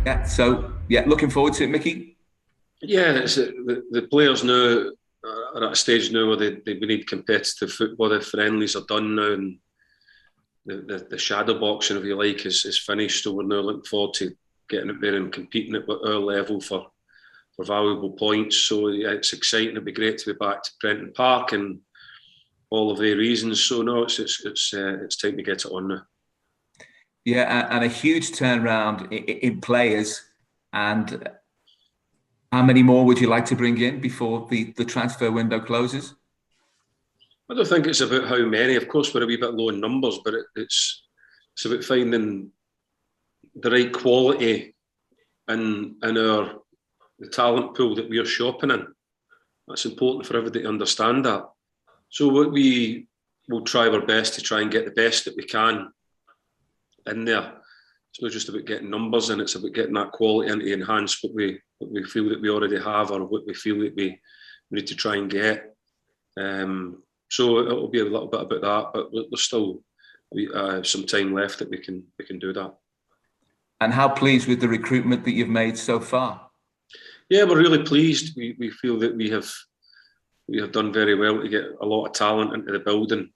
Yeah. So yeah, looking forward to it, Micky. Yeah, the players now are at a stage now where we need competitive football. The friendlies are done now, and the shadow boxing, if you like, is finished. So we're now looking forward to getting up there and competing at our level for valuable points. So yeah, it's exciting. It'd be great to be back to Prenton Park and all of the reasons. So no, it's time to get it on now. Yeah, and a huge turnaround in players. And how many more would you like to bring in before the transfer window closes? I don't think it's about how many. Of course, we're a wee bit low in numbers, but it's about finding the right quality in our the talent pool that we are shopping in. That's important for everybody to understand that. So what we will try our best to try and get the best that we can in there. It's not just about getting numbers in, it's about getting that quality in to enhance what we feel that we already have or what we feel that we need to try and get. So it'll be a little bit about that, but there's still some time left that we can do that. And how pleased with the recruitment that you've made so far? Yeah, we're really pleased. We feel that we have done very well to get a lot of talent into the building.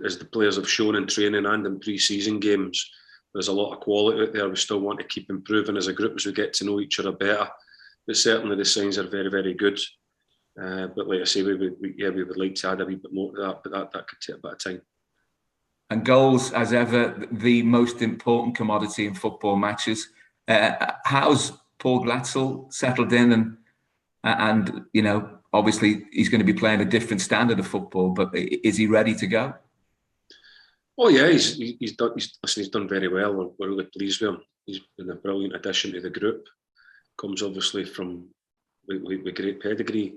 As the players have shown in training and in pre-season games, there's a lot of quality out there. We still want to keep improving as a group as we get to know each other better. But certainly the signs are very, very good. But like I say, we would like to add a wee bit more to that, but that could take a bit of time. And goals, as ever, the most important commodity in football matches. How's Paul Glatzel settled in? And you know, obviously he's going to be playing a different standard of football, but is he ready to go? Oh yeah, he's done very well. We're really pleased with him. He's been a brilliant addition to the group. Comes obviously from with great pedigree.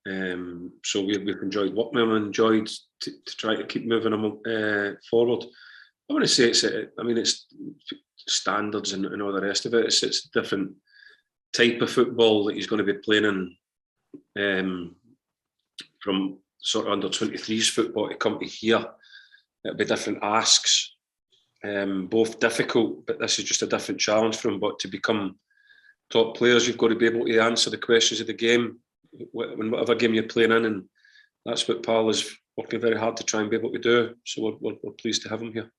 So we've enjoyed working with him, enjoyed to try to keep moving him forward. I want to say it's standards and all the rest of it. It's a different type of football that he's going to be playing in, from sort of under 23s football to come to here. It'll be different asks, both difficult, but this is just a different challenge for him. But to become top players, you've got to be able to answer the questions of the game, in whatever game you're playing in, and that's what Paul is working very hard to try and be able to do. So we're pleased to have him here.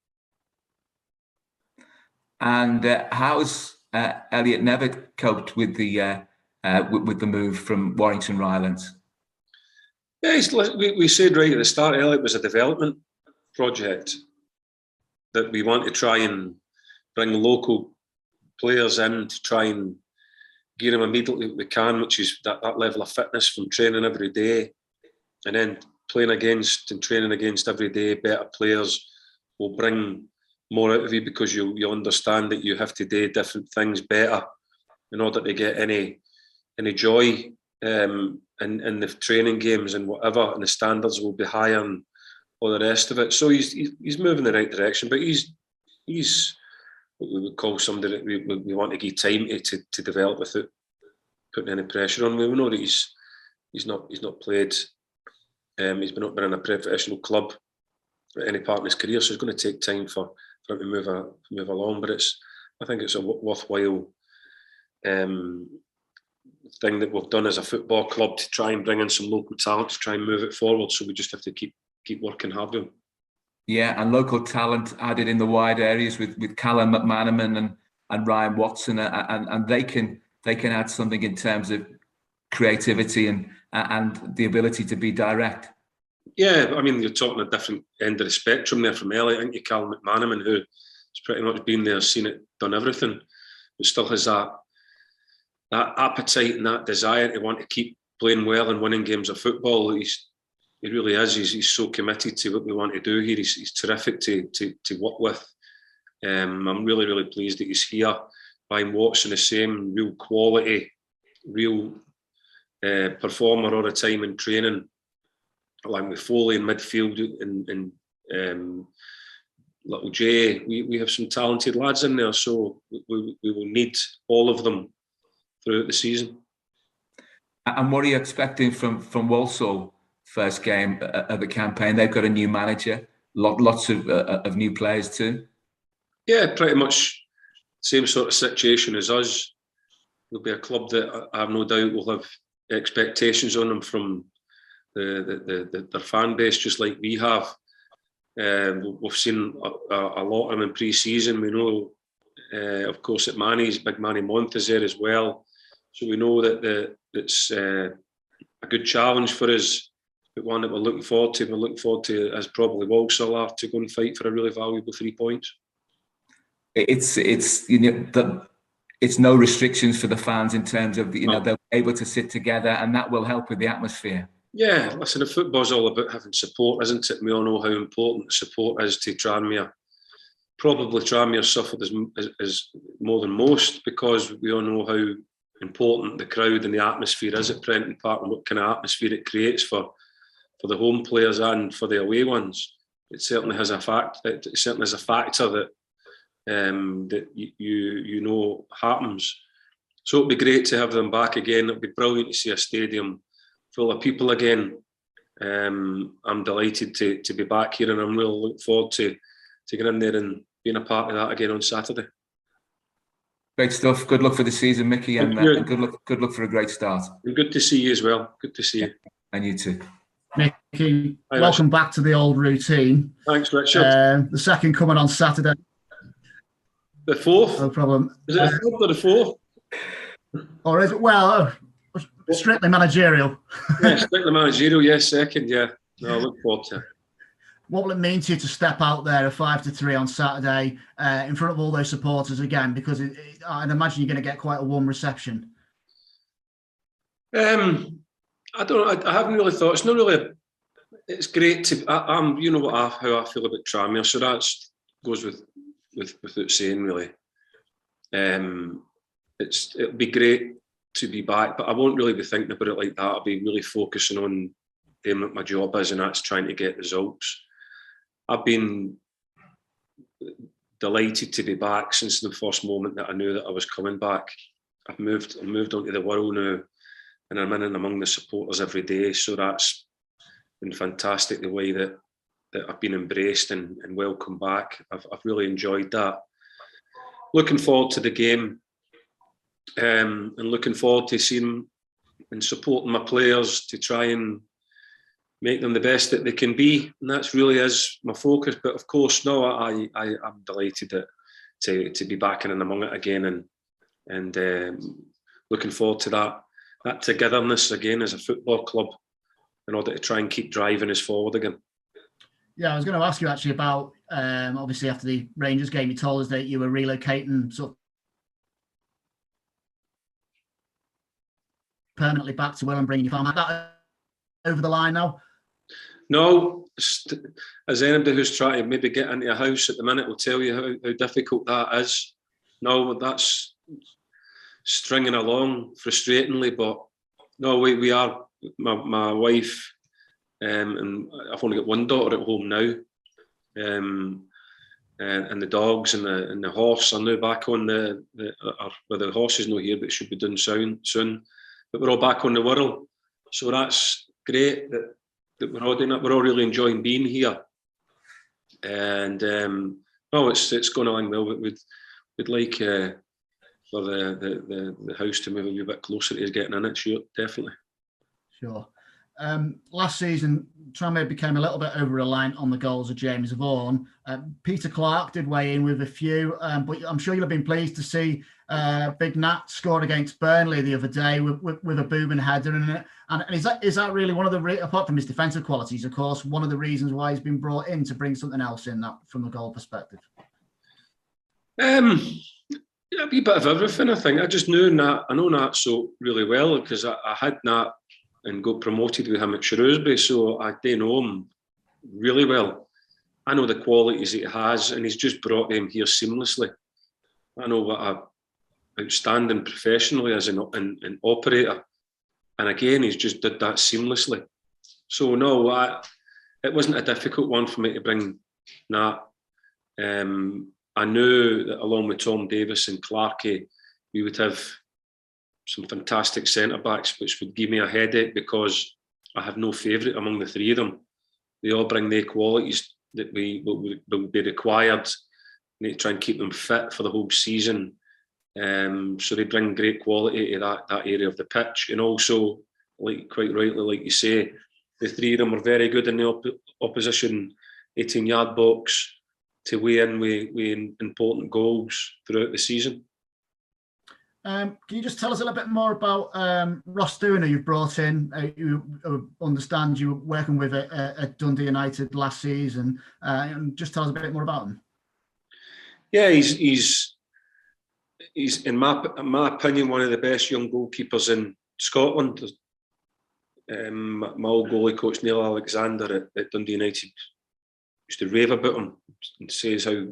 And how's Elliot Nevitt coped with the move from Warrington Rylands? Yeah, we said right at the start, Elliot was a development project that we want to try and bring local players in to try and gear them immediately what we can, which is that level of fitness from training every day, and then playing against and training against every day better players will bring more out of you, because you understand that you have to do different things better in order to get any joy in the training games and whatever, and the standards will be higher and all the rest of it. So he's moving in the right direction, but he's what we would call somebody that we want to give time to develop without putting any pressure on. We know that he's not played. He's been in a professional club at any part in his career, so it's going to take time for him to move along. But I think it's a worthwhile thing that we've done as a football club to try and bring in some local talent to try and move it forward. So we just have to keep working hard with them. Yeah, and local talent added in the wide areas with Callum McManaman and Ryan Watson, and they can add something in terms of creativity and the ability to be direct. Yeah, I mean, you're talking a different end of the spectrum there from Elliot. I think you Callum McManaman, who's pretty much been there, seen it, done everything, but still has that appetite and that desire to want to keep playing well and winning games of football. He really is. He's so committed to what we want to do here. He's terrific to work with. I'm really, really pleased that he's here. Ryan Watson, the same, real quality, real performer all the time in training. Along with Foley in midfield and Little Jay, we have some talented lads in there, so we will need all of them throughout the season. And what are you expecting from Walsall? First game of the campaign, they've got a new manager, lots of new players too. Yeah, pretty much same sort of situation as us. There'll be a club that I have no doubt will have expectations on them from their fan base, just like we have. We've seen a lot of them in pre-season. We know, of course, that Big Manny Month is there as well. So we know that it's a good challenge for us, but one that we're looking forward to. We're looking forward to, as probably Walsall are, to go and fight for a really valuable 3 points. It's no restrictions for the fans in terms of they're able to sit together, and that will help with the atmosphere. Yeah, listen, football's all about having support, isn't it? We all know how important support is to Tranmere. Probably Tranmere suffered as more than most, because we all know how important the crowd and the atmosphere is at Prenton Park, and what kind of atmosphere it creates for the home players and for the away ones. It certainly has a factor that that you know happens. So it'd be great to have them back again. It'd be brilliant to see a stadium full of people again. I'm delighted to be back here, and I'm really looking forward to getting in there and being a part of that again on Saturday. Great stuff. Good luck for the season, Micky, and good luck for a great start. And good to see you as well. Good to see you. And you too. Micky, welcome back to the old routine. Thanks, Richard. The second coming on Saturday. The fourth? No problem. Is it the fourth or the fourth? Or is it, well, strictly managerial? Yeah, strictly managerial, yes, second, yeah. No, I look forward to it. What will it mean to you to step out there at 5-3 on Saturday in front of all those supporters again? Because I'd imagine you're going to get quite a warm reception. I haven't really thought. It's not really. It's great to. You know how I feel about Tranmere, so that goes without saying, really. It'll be great to be back, but I won't really be thinking about it like that. I'll be really focusing on doing what my job is, and that's trying to get results. I've been delighted to be back since the first moment that I knew that I was coming back. I've moved onto the world now, and I'm in and among the supporters every day. So that's been fantastic, the way that I've been embraced and welcomed back. I've really enjoyed that. Looking forward to the game, and looking forward to seeing and supporting my players to try and make them the best that they can be, and that's really is my focus. But of course, no, I'm delighted to be back in and among it again, and looking forward to that togetherness again as a football club, in order to try and keep driving us forward again. Yeah, I was going to ask you actually about obviously after the Rangers game, you told us that you were relocating sort of permanently back to Mellon, bringing your family. That over the line now? No, as anybody who's trying to maybe get into a house at the minute will tell you how difficult that is. No, that's stringing along frustratingly, but no, we are. My wife and I've only got one daughter at home now, and the dogs and the horse are now back on the horse is not here, but it should be done soon. But we're all back on the world, so that's great that we're all doing that. We're all really enjoying being here, and no, it's going along well. But we'd like for the house to move a wee bit closer to us getting in it. Sure, definitely. Sure. Last season, Tranmere became a little bit over-reliant on the goals of James Vaughan. Peter Clark did weigh in with a few, but I'm sure you'll have been pleased to see Big Nat scored against Burnley the other day with a booming header. And is that really one of the, apart from his defensive qualities, of course, one of the reasons why he's been brought in to bring something else in that from the goal perspective? Yeah, a wee bit of everything, I think. I just knew Nat. I know Nat so really well because I had Nat and got promoted with him at Shrewsbury, so I do know him really well. I know the qualities he has, and he's just brought them here seamlessly. I know what a outstanding professionally as an operator, and again, he's just did that seamlessly. So no, it wasn't a difficult one for me to bring Nat. I knew that along with Tom Davis and Clarkey, we would have some fantastic centre-backs, which would give me a headache because I have no favourite among the three of them. They all bring their qualities that will be required need to try and keep them fit for the whole season. So they bring great quality to that area of the pitch, and also, like quite rightly, like you say, the three of them are very good in the opposition 18-yard box to weigh in with important goals throughout the season. Can you just tell us a little bit more about Ross Dooner you've brought in? You understand you were working with at Dundee United last season, and just tell us a bit more about him. Yeah, he's in my opinion one of the best young goalkeepers in Scotland. My old goalie coach Neil Alexander at Dundee United used to rave about him and says how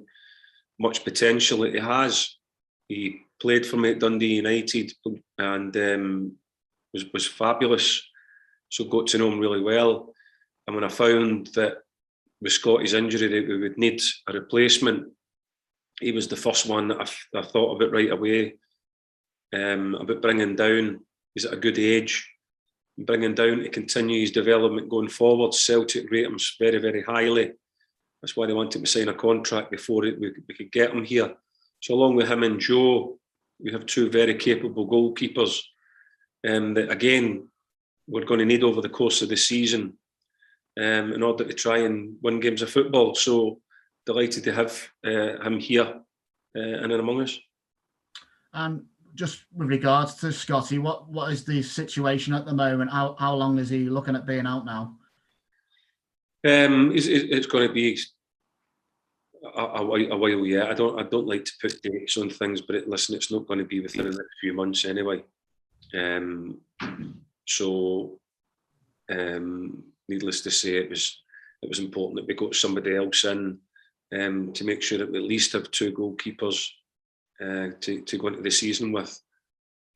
much potential he has. He played for me at Dundee United and was fabulous. So got to know him really well. And when I found that with Scotty's injury that we would need a replacement, he was the first one that I thought about right away. About bringing down. He's at a good age. Bringing down to continue his development going forward. Celtic rate him very, very highly. That's why they wanted to sign a contract before we could get him here. So along with him and Joe, we have two very capable goalkeepers that, again, we're going to need over the course of the season in order to try and win games of football. So delighted to have him here and in among us. Just with regards to Scotty, what is the situation at the moment? How long is he looking at being out now? It's going to be a while yet. I don't like to put dates on things, but listen, it's not going to be within the next few months anyway. So needless to say, it was important that we got somebody else in to make sure that we at least have two goalkeepers to go into the season with.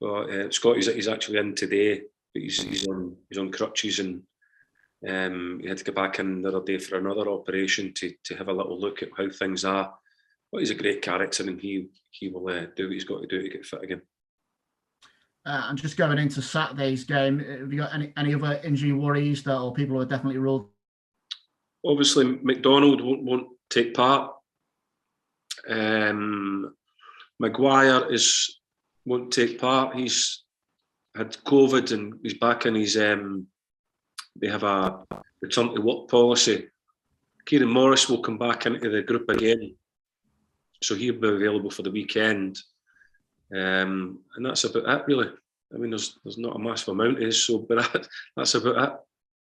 But Scott is actually in today, but he's on crutches, and he had to go back in the other day for another operation to have a little look at how things are. But he's a great character, and he will do what he's got to do to get fit again. And just going into Saturday's game, have you got any other injury worries or people who are definitely ruled? Obviously, McDonald won't take part. Maguire won't take part. He's had COVID and he's back in his. They have a return to work policy. Kieran Morris will come back into the group again, so he'll be available for the weekend. And that's about it, really. I mean, there's not a massive amount but that's about it.